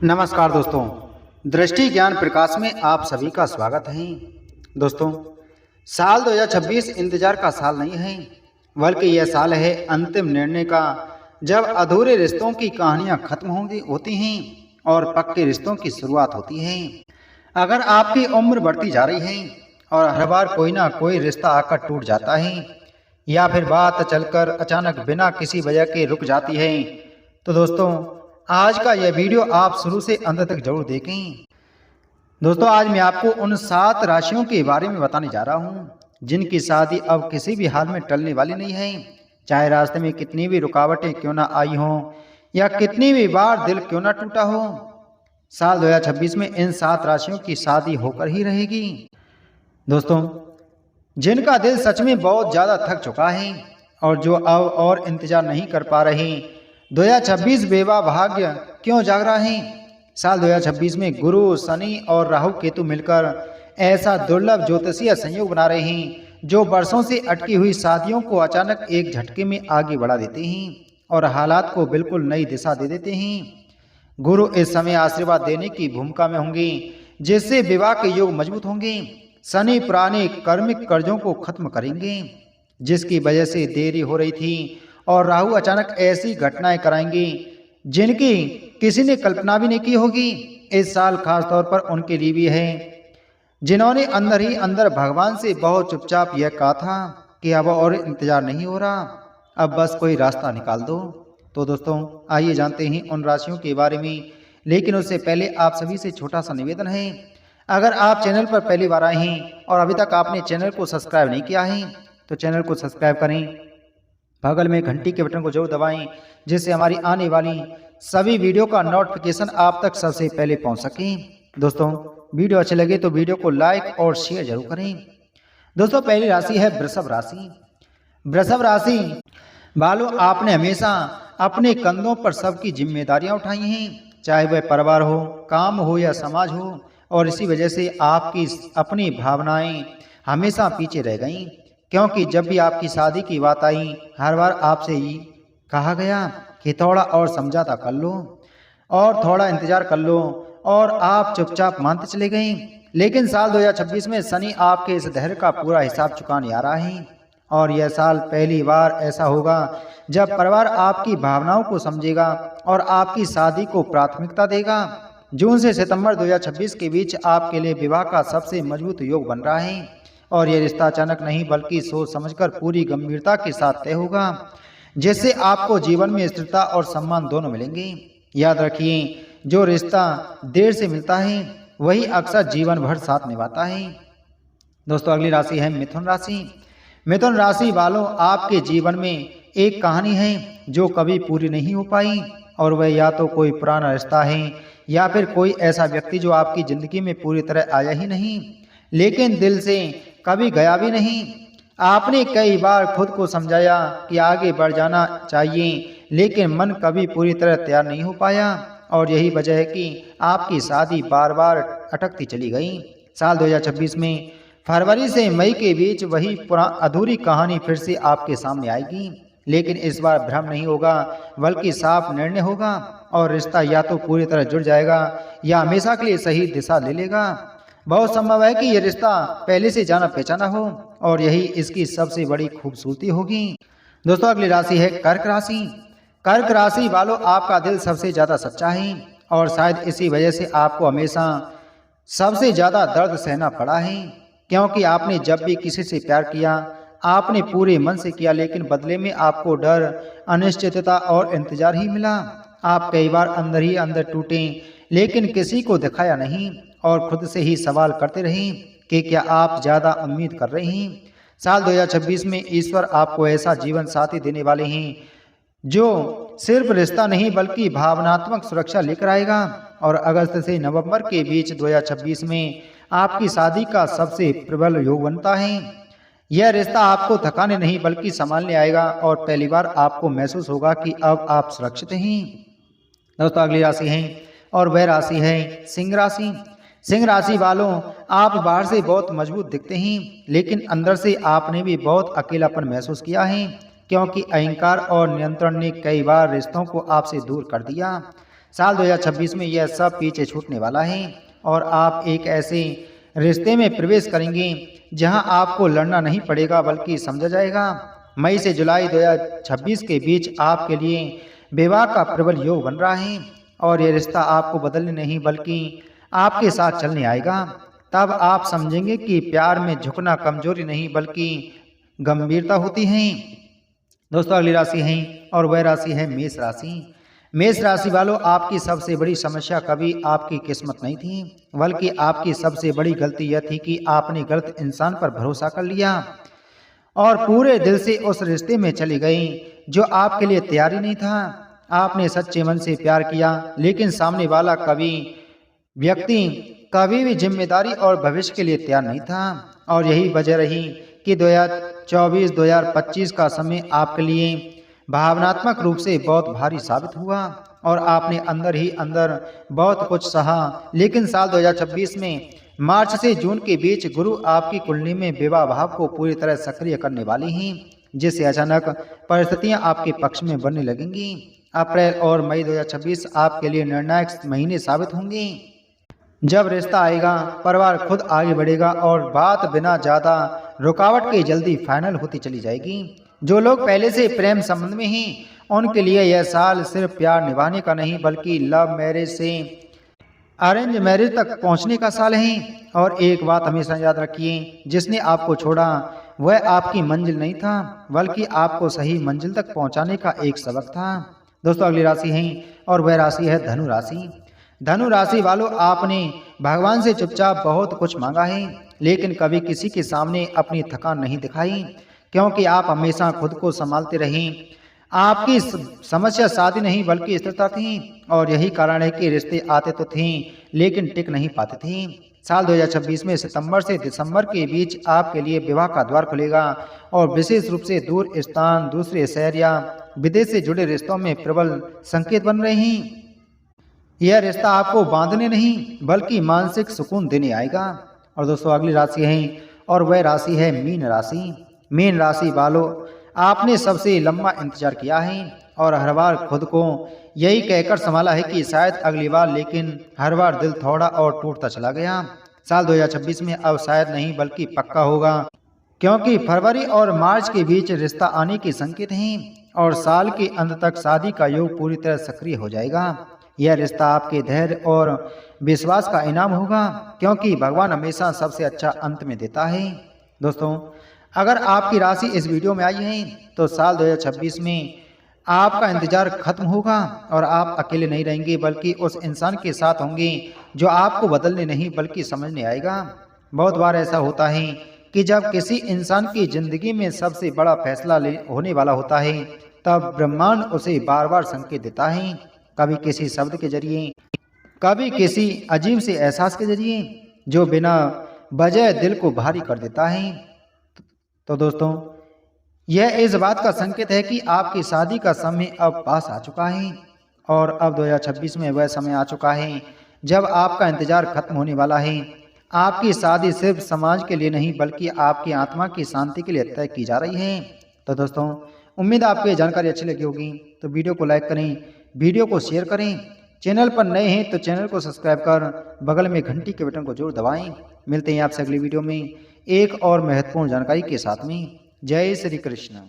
नमस्कार दोस्तों, दृष्टि ज्ञान प्रकाश में आप सभी का स्वागत है। दोस्तों, साल 2026 इंतजार का साल नहीं है, बल्कि यह साल है अंतिम निर्णय का, जब अधूरे रिश्तों की कहानियां खत्म होती हैं और पक्के रिश्तों की शुरुआत होती है। अगर आपकी उम्र बढ़ती जा रही है और हर बार कोई ना कोई रिश्ता आकर टूट जाता है या फिर बात चलकर अचानक बिना किसी वजह के रुक जाती है, तो दोस्तों आज का यह वीडियो आप शुरू से अंत तक जरूर देखें। दोस्तों, आज मैं आपको उन 7 राशियों के बारे में बताने जा रहा हूं जिनकी शादी अब किसी भी हाल में टलने वाली नहीं है। चाहे रास्ते में कितनी भी रुकावटें क्यों ना आई हों या कितनी भी बार दिल क्यों ना टूटा हो, साल 2026 में इन 7 राशियों की शादी होकर ही रहेगी। दोस्तों, जिनका दिल सच में बहुत ज्यादा थक चुका है और जो अब और इंतजार नहीं कर पा रहे, 2026 बेवा भाग्य क्यों जाग रहा है। साल 2026 में गुरु, शनि और राहु केतु मिलकर ऐसा दुर्लभ ज्योतिषीय संयोग बना रहे हैं जो वर्षों से अटकी हुई शादियों को अचानक एक झटके में आगे बढ़ा देते हैं और हालात को बिल्कुल नई दिशा दे देते हैं। गुरु इस समय आशीर्वाद देने की भूमिका में होंगे, जिससे विवाह के योग मजबूत होंगे। शनि पुराने कर्मिक कर्जों को खत्म करेंगे जिसकी वजह से देरी हो रही थी, और राहु अचानक ऐसी घटनाएं कराएंगे जिनकी किसी ने कल्पना भी नहीं की होगी। इस साल खास तौर पर उनके लिए भी है जिन्होंने अंदर ही अंदर भगवान से बहुत चुपचाप यह कहा था कि अब और इंतजार नहीं हो रहा, अब बस कोई रास्ता निकाल दो। तो दोस्तों, आइए जानते हैं उन राशियों के बारे में, लेकिन उससे पहले आप सभी से छोटा सा निवेदन है। अगर आप चैनल पर पहली बार आए हैं और अभी तक आपने चैनल को सब्सक्राइब नहीं किया है तो चैनल को सब्सक्राइब करें, बगल में घंटी के बटन को जरूर दबाएं, जिससे हमारी आने वाली सभी वीडियो का नोटिफिकेशन आप तक सबसे पहले पहुंच सके। दोस्तों, वीडियो अच्छे लगे तो वीडियो को लाइक और शेयर जरूर करें। दोस्तों, पहली राशि है वृषभ राशि। वृषभ राशि वालों, आपने हमेशा अपने कंधों पर सबकी जिम्मेदारियां उठाई हैं, चाहे वह परिवार हो, काम हो या समाज हो, और इसी वजह से आपकी अपनी भावनाएं हमेशा पीछे रह गईं, क्योंकि जब भी आपकी शादी की बात आई हर बार आपसे ही कहा गया कि थोड़ा और समझौता कर लो और थोड़ा इंतजार कर लो, और आप चुपचाप मानते चले गए। लेकिन साल 2026 में शनि आपके इस धैर्य का पूरा हिसाब चुकाने आ रहा है, और यह साल पहली बार ऐसा होगा जब परिवार आपकी भावनाओं को समझेगा और आपकी शादी को प्राथमिकता देगा। जून से सितंबर 2026 के बीच आपके लिए विवाह का सबसे मजबूत योग बन रहा है, और यह रिश्ता अचानक नहीं बल्कि सोच समझकर पूरी गंभीरता के साथ तय होगा, जिससे आपको जीवन में स्थिरता और सम्मान दोनों मिलेंगे। याद रखिए, जो रिश्ता देर से मिलता है वही अक्सर जीवन भर साथ निभाता है। दोस्तों, अगली राशि है मिथुन राशि। मिथुन राशि वालों, आपके जीवन में एक कहानी है जो कभी पूरी नहीं हो पाई, और वह या तो कोई पुराना रिश्ता है या फिर कोई ऐसा व्यक्ति जो आपकी जिंदगी में पूरी तरह आया ही नहीं, लेकिन दिल से कभी गया भी नहीं। आपने कई बार खुद को समझाया कि आगे बढ़ जाना चाहिए, लेकिन मन कभी पूरी तरह तैयार नहीं हो पाया, और यही वजह है कि आपकी शादी बार बार अटकती चली गई। साल 2026 में फरवरी से मई के बीच वही अधूरी कहानी फिर से आपके सामने आएगी, लेकिन इस बार भ्रम नहीं होगा बल्कि साफ निर्णय होगा, और रिश्ता या तो पूरी तरह जुड़ जाएगा या हमेशा के लिए सही दिशा ले लेगा। बहुत संभव है कि यह रिश्ता पहले से जाना पहचाना हो, और यही इसकी सबसे बड़ी खूबसूरती होगी। दोस्तों, अगली राशि है कर्क राशि। कर्क राशि वालों, आपका दिल सबसे ज्यादा सच्चा है, और शायद इसी वजह से आपको हमेशा सबसे ज्यादा दर्द सहना पड़ा है, क्योंकि आपने जब भी किसी से प्यार किया आपने पूरे मन से किया, लेकिन बदले में आपको डर, अनिश्चितता और इंतजार ही मिला। आप कई बार अंदर ही अंदर टूटे, लेकिन किसी को दिखाया नहीं, और खुद से ही सवाल करते रहे कि क्या आप ज्यादा उम्मीद कर रहे हैं। साल 2026 में ईश्वर आपको ऐसा जीवन साथी देने वाले हैं जो सिर्फ रिश्ता नहीं बल्कि भावनात्मक सुरक्षा लेकर आएगा, और अगस्त से नवंबर के बीच 2026 में आपकी शादी का सबसे प्रबल योग बनता है। यह रिश्ता आपको थकाने नहीं बल्कि संभालने आएगा, और पहली बार आपको महसूस होगा कि अब आप सुरक्षित हैं। दोस्तों, अगली राशि है और वह राशि है सिंह राशि। सिंह राशि वालों, आप बाहर से बहुत मजबूत दिखते हैं, लेकिन अंदर से आपने भी बहुत अकेलापन महसूस किया है, क्योंकि अहंकार और नियंत्रण ने कई बार रिश्तों को आपसे दूर कर दिया। साल 2026 में यह सब पीछे छूटने वाला है और आप एक ऐसे रिश्ते में प्रवेश करेंगे जहां आपको लड़ना नहीं पड़ेगा बल्कि समझा जाएगा। मई से जुलाई 2026 के बीच आपके लिए विवाह का प्रबल योग बन रहा है और यह रिश्ता आपको बदलने नहीं बल्कि आपके साथ चलने आएगा। तब आप समझेंगे कि प्यार में झुकना कमजोरी नहीं बल्कि गंभीरता होती है। दोस्तों अगली राशि है और वह राशि है मेष राशि। मेष राशि वालों, आपकी सबसे बड़ी समस्या कभी आपकी किस्मत नहीं थी बल्कि आपकी सबसे बड़ी गलती यह थी कि आपने गलत इंसान पर भरोसा कर लिया और पूरे दिल से उस रिश्ते में चली गई जो आपके लिए तैयार ही नहीं था। आपने सच्चे मन से प्यार किया लेकिन सामने वाला व्यक्ति कभी भी जिम्मेदारी और भविष्य के लिए तैयार नहीं था और यही वजह रही कि 2024-2025 का समय आपके लिए भावनात्मक रूप से बहुत भारी साबित हुआ और आपने अंदर ही अंदर बहुत कुछ सहा। लेकिन साल 2026 में मार्च से जून के बीच गुरु आपकी कुंडली में विवाह भाव को पूरी तरह सक्रिय करने वाली हैं, जिससे अचानक परिस्थितियां आपके पक्ष में बनने लगेंगी। अप्रैल और मई 2026 आपके लिए निर्णायक महीने साबित होंगे। जब रिश्ता आएगा परिवार खुद आगे बढ़ेगा और बात बिना ज्यादा रुकावट के जल्दी फाइनल होती चली जाएगी। जो लोग पहले से प्रेम संबंध में हैं उनके लिए यह साल सिर्फ प्यार निभाने का नहीं बल्कि लव मैरिज से अरेंज मैरिज तक पहुंचने का साल है। और एक बात हमेशा याद रखिए, जिसने आपको छोड़ा वह आपकी मंजिल नहीं था बल्कि आपको सही मंजिल तक पहुंचाने का एक सबक था। दोस्तों अगली राशि है और वह राशि है धनु राशि। धनु राशि वालों, आपने भगवान से चुपचाप बहुत कुछ मांगा है लेकिन कभी किसी के सामने अपनी थकान नहीं दिखाई, क्योंकि आप हमेशा खुद को संभालते रहे। आपकी समस्या शादी नहीं बल्कि स्थिरता थी और यही कारण है कि रिश्ते आते तो थे लेकिन टिक नहीं पाते थे। साल 2026 में सितंबर से दिसंबर के बीच आपके लिए विवाह का द्वार खुलेगा और विशेष रूप से दूर स्थान, दूसरे शहर या विदेश से जुड़े रिश्तों में प्रबल संकेत बन रहे हैं। यह रिश्ता आपको बांधने नहीं बल्कि मानसिक सुकून देने आएगा। और दोस्तों अगली राशि है और वह राशि है मीन राशि। मीन राशि वालों, आपने सबसे लंबा इंतजार किया है और हर बार खुद को यही कहकर संभाला है कि शायद अगली बार, लेकिन हर बार दिल थोड़ा और टूटता चला गया। साल 2026 में अब शायद नहीं बल्कि पक्का होगा, क्योंकि फरवरी और मार्च के बीच रिश्ता आने के संकेत हैं और साल के अंत तक शादी का योग पूरी तरह सक्रिय हो जाएगा। यह रिश्ता आपके धैर्य और विश्वास का इनाम होगा, क्योंकि भगवान हमेशा सबसे अच्छा अंत में देता है। दोस्तों अगर आपकी राशि इस वीडियो में आई है तो साल 2026 में आपका इंतजार खत्म होगा और आप अकेले नहीं रहेंगे बल्कि उस इंसान के साथ होंगे जो आपको बदलने नहीं बल्कि समझने आएगा। बहुत बार ऐसा होता है कि जब किसी इंसान की जिंदगी में सबसे बड़ा फैसला होने वाला होता है तब ब्रह्मांड उसे बार बार संकेत देता है, कभी किसी शब्द के जरिए, कभी किसी अजीब से एहसास के जरिए जो बिना वजह दिल को भारी कर देता है। तो दोस्तों यह इस बात का संकेत है कि आपकी शादी का समय अब पास आ चुका है और अब 2026 में वह समय आ चुका है जब आपका इंतजार खत्म होने वाला है। आपकी शादी सिर्फ समाज के लिए नहीं बल्कि आपकी आत्मा की शांति के लिए तय की जा रही है। तो दोस्तों उम्मीद है आपको ये जानकारी अच्छी लगी होगी, तो वीडियो को लाइक करें, वीडियो को शेयर करें। चैनल पर नए हैं तो चैनल को सब्सक्राइब कर बगल में घंटी के बटन को जरूर दबाएं। मिलते हैं आपसे अगली वीडियो में एक और महत्वपूर्ण जानकारी के साथ में। जय श्री कृष्ण।